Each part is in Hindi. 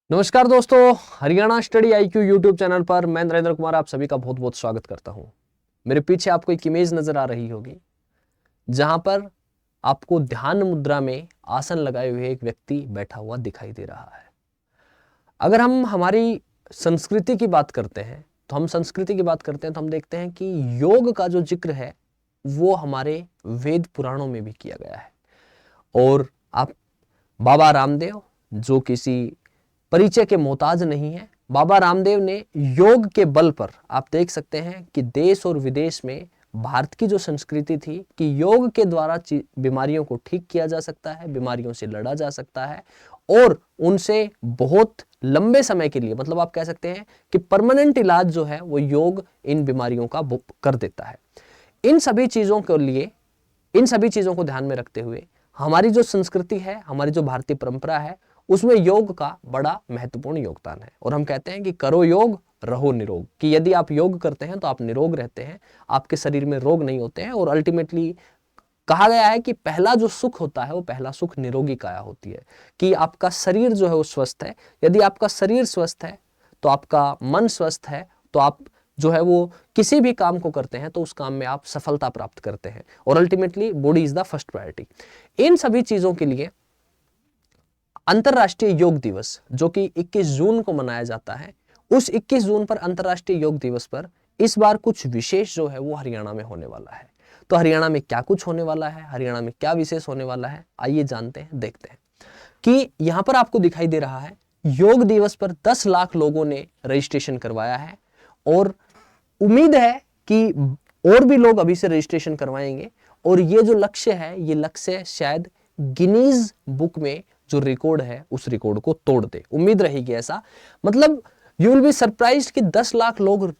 नमस्कार दोस्तों, Haryana study IQ YouTube channel पर मैं नरेंद्र कुमार आप सभी का बहुत बहुत स्वागत करता हूं। मेरे पीछे आपको एक इमेज नजर आ रही होगी जहां पर आपको ध्यान मुद्रा में आसन लगाए हुए एक व्यक्ति बैठा हुआ दिखाई दे रहा है। अगर हम हमारी संस्कृति की बात करते हैं तो हम देखते हैं कि योग का जो जिक्र है वो हमारे वेद पुराणों में भी किया गया है। और आप बाबा रामदेव, जो किसी परिचय के मोहताज नहीं है, बाबा रामदेव ने योग के बल पर आप देख सकते हैं कि देश और विदेश में भारत की जो संस्कृति थी कि योग के द्वारा बीमारियों को ठीक किया जा सकता है, बीमारियों से लड़ा जा सकता है और उनसे बहुत लंबे समय के लिए, मतलब आप कह सकते हैं कि परमानेंट इलाज जो है वो योग इन बीमारियों का कर देता है। इन सभी चीजों को ध्यान में रखते हुए हमारी जो संस्कृति है, हमारी जो भारतीय परंपरा है, उसमें योग का बड़ा महत्वपूर्ण योगदान है। और हम कहते हैं कि करो योग रहो निरोग, कि यदि आप योग करते हैं तो आप निरोग रहते हैं, आपके शरीर में रोग नहीं होते हैं। और अल्टीमेटली कहा गया है कि पहला जो सुख होता है वो पहला सुख निरोगी काया होती है, कि आपका शरीर जो है वो स्वस्थ है। यदि आपका शरीर स्वस्थ है तो आपका मन स्वस्थ है, तो आप जो है वो किसी भी काम को करते हैं तो उस काम में आप सफलता प्राप्त करते हैं। और ultimately body is the first priority. इन सभी चीजों के लिए अंतरराष्ट्रीय योग दिवस जो कि 21 जून को मनाया जाता है, उस 21 जून पर अंतरराष्ट्रीय योग दिवस पर इस बार कुछ विशेष जो है वो हरियाणा में होने वाला है। तो हरियाणा में क्या कुछ होने वाला है, हरियाणा में क्या विशेष होने वाला है, आइए जानते हैं, देखते हैं। कि यहां पर आपको दिखाई दे रहा है योग दिवस पर 10 लाख लोगों ने रजिस्ट्रेशन करवाया है और उम्मीद है कि और भी लोग अभी से रजिस्ट्रेशन करवाएंगे। और ये जो लक्ष्य है, ये लक्ष्य शायद गिनीज बुक में जो रिकॉर्ड है उस रिकॉर्ड को तोड़ दे, उम्मीद रहेगी ऐसा। मतलब यू विल बी सरप्राइज्ड कि 10 लाख लोग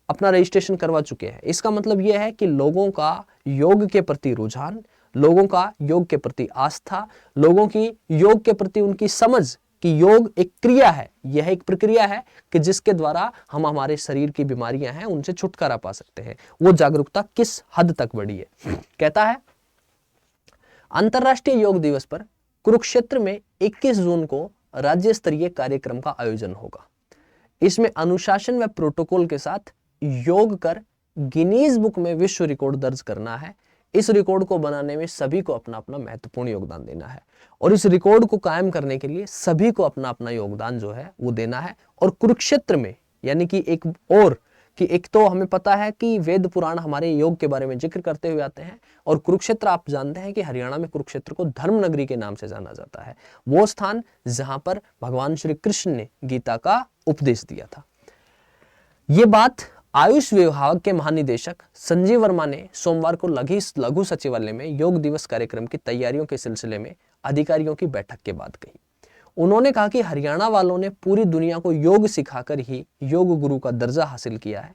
अपना रजिस्ट्रेशन करवा चुके हैं। इसका मतलब यह है कि लोगों का योग के प्रति रुझान, लोगों का योग के प्रति आस्था, लोगों की योग के प्रति उनकी समझ कि योग एक क्रिया है, यह एक प्रक्रिया है कि जिसके द्वारा हम हमारे शरीर की बीमारियां हैं उनसे छुटकारा पा सकते हैं, वो जागरूकता किस हद तक बढ़ी है। कहता है अंतरराष्ट्रीय योग दिवस पर कुरुक्षेत्र में 21 जून को राज्य स्तरीय कार्यक्रम का आयोजन होगा। इसमें अनुशासन व प्रोटोकॉल के साथ योग कर गिनीज बुक में विश्व रिकॉर्ड दर्ज करना है। इस रिकॉर्ड को बनाने में सभी को अपना अपना महत्वपूर्ण योगदान देना है और इस रिकॉर्ड को कायम करने के लिए सभी को अपना अपना योगदान जो है वो देना है। और कुरुक्षेत्र में, यानी कि एक तो हमें पता है कि वेद पुराण हमारे योग के बारे में जिक्र करते हुए आते हैं, और कुरुक्षेत्र आप जानते हैं कि हरियाणा में कुरुक्षेत्र को धर्म नगरी के नाम से जाना जाता है, वो स्थान जहां पर भगवान श्री कृष्ण ने गीता का उपदेश दिया था। ये बात आयुष विभाग के महानिदेशक संजीव वर्मा ने सोमवार को लघु सचिवालय में योग दिवस कार्यक्रम की तैयारियों के सिलसिले में अधिकारियों की बैठक के बाद कही। उन्होंने कहा कि हरियाणा वालों ने पूरी दुनिया को योग सिखाकर ही योग गुरु का दर्जा हासिल किया है।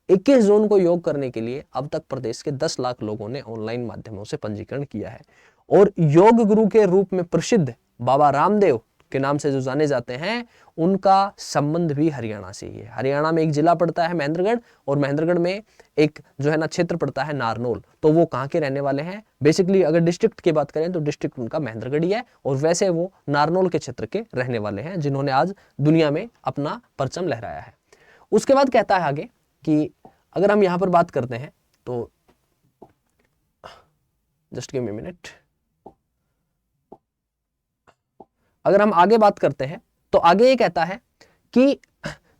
21 जून को योग करने के लिए अब तक प्रदेश के 10 लाख लोगों ने ऑनलाइन माध्यमों से पंजीकरण किया है। और योग गुरु के रूप में प्रसिद्ध बाबा रामदेव के नाम से जो जाने जाते हैं, उनका संबंध भी हरियाणा से ही है। हरियाणा में एक जिला पड़ता है महेंद्रगढ़, और महेंद्रगढ़ में एक जो है ना क्षेत्र पड़ता है नारनौल। तो वो कहाँ के रहने वाले हैं? बेसिकली अगर डिस्ट्रिक्ट की बात करें तो डिस्ट्रिक्ट उनका महेंद्रगढ़ ही है, और वैसे वो नारनौल के क्षेत्र के रहने वाले हैं जिन्होंने आज दुनिया में अपना परचम लहराया है। उसके बाद कहता है आगे कि अगर हम यहाँ पर बात करते हैं तो जस्ट गिव मी मिनट, अगर हम आगे बात करते हैं तो आगे ये कहता है कि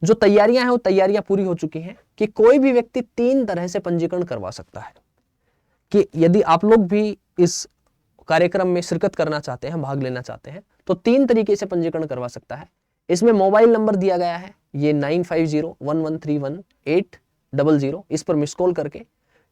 जो तैयारियां हैं वो तैयारियां पूरी हो चुकी हैं, कि कोई भी व्यक्ति 3 तरह से पंजीकरण करवा सकता है। कि यदि आप लोग भी इस कार्यक्रम में शिरकत करना चाहते हैं, भाग लेना चाहते हैं, तो 3 तरीके से पंजीकरण करवा सकता है। इसमें मोबाइल नंबर दिया गया है, ये 9501131800, इस पर मिस कॉल करके,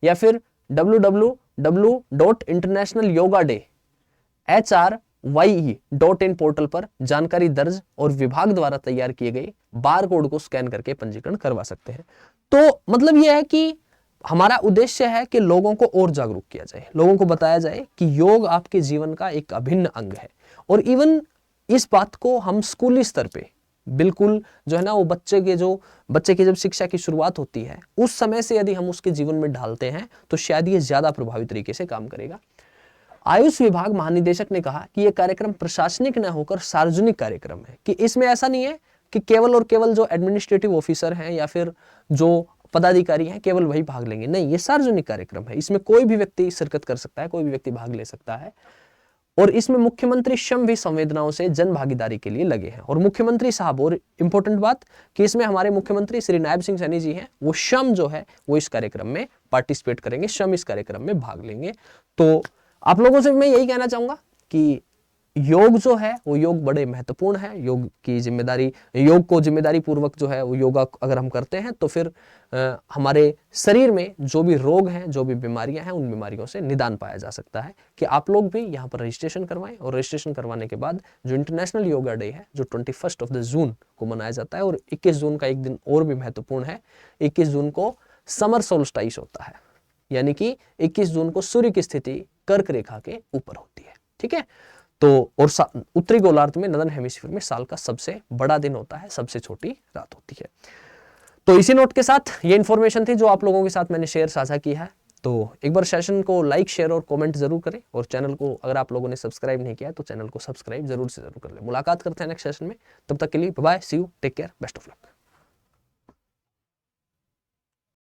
या फिर www.internationalyogaday.hr.in पोर्टल पर जानकारी दर्ज और विभाग द्वारा तैयार किए गए बार कोड को स्कैन करके पंजीकरण करवा सकते हैं। तो मतलब यह है कि हमारा उद्देश्य है कि लोगों को और जागरूक किया जाए, लोगों को बताया जाए कि योग आपके जीवन का एक अभिन्न अंग है। और इवन इस बात को हम स्कूली स्तर पे बिल्कुल जो है ना, वो बच्चे की जब शिक्षा की शुरुआत होती है उस समय से यदि हम उसके जीवन में ढालते हैं तो शायद ये ज्यादा प्रभावी तरीके से काम करेगा। आयुष विभाग महानिदेशक ने कहा कि यह कार्यक्रम प्रशासनिक न होकर सार्वजनिक कार्यक्रम है, कि इसमें ऐसा नहीं है कि केवल और केवल जो एडमिनिस्ट्रेटिव ऑफिसर हैं या फिर जो पदाधिकारी हैं केवल वही भाग लेंगे। नहीं, ये सार्वजनिक कार्यक्रम है, इसमें कोई भी व्यक्ति शिरकत कर सकता है, कोई भी व्यक्ति भाग ले सकता है। और इसमें मुख्यमंत्री स्वयं भी संवेदनाओं से जन भागीदारी के लिए लगे हैं। और मुख्यमंत्री साहब, और इंपॉर्टेंट बात कि इसमें हमारे मुख्यमंत्री श्री नायब सिंह सैनी जी हैं, वो स्वयं जो है वो इस कार्यक्रम में पार्टिसिपेट करेंगे, स्वयं इस कार्यक्रम में भाग लेंगे। तो आप लोगों से मैं यही कहना चाहूंगा कि योग जो है वो योग बड़े महत्वपूर्ण है। योग की जिम्मेदारी, योग को जिम्मेदारी पूर्वक जो है वो योगा अगर हम करते हैं तो फिर हमारे शरीर में जो भी रोग हैं, जो भी बीमारियां हैं, उन बीमारियों से निदान पाया जा सकता है। कि आप लोग भी यहाँ पर रजिस्ट्रेशन करवाएं, और रजिस्ट्रेशन करवाने के बाद जो इंटरनेशनल योगा डे है जो 21 जून को मनाया जाता है, और 21 जून का एक दिन और भी महत्वपूर्ण है। 21 जून को समर सोल्स्टाइस होता है, यानी कि 21 जून को सूर्य की स्थिति कर्क रेखा के ऊपर होती है। ठीक है, तो और उत्तरी गोलार्ध में, नदन हेमिस्फीयर में साल का सबसे बड़ा दिन होता है, सबसे छोटी रात होती है। तो इसी नोट के साथ ये इन्फॉर्मेशन थी जो आप लोगों के साथ मैंने शेयर साझा की है। तो एक बार सेशन को लाइक, शेयर और कमेंट जरूर करें, और चैनल को अगर आप लोगों ने सब्सक्राइब नहीं किया है तो चैनल को सब्सक्राइब जरूर से जरूर कर लें। मुलाकात करते हैं नेक्स्ट सेशन में, तब तक के लिए bye bye, see you, take care, best of luck.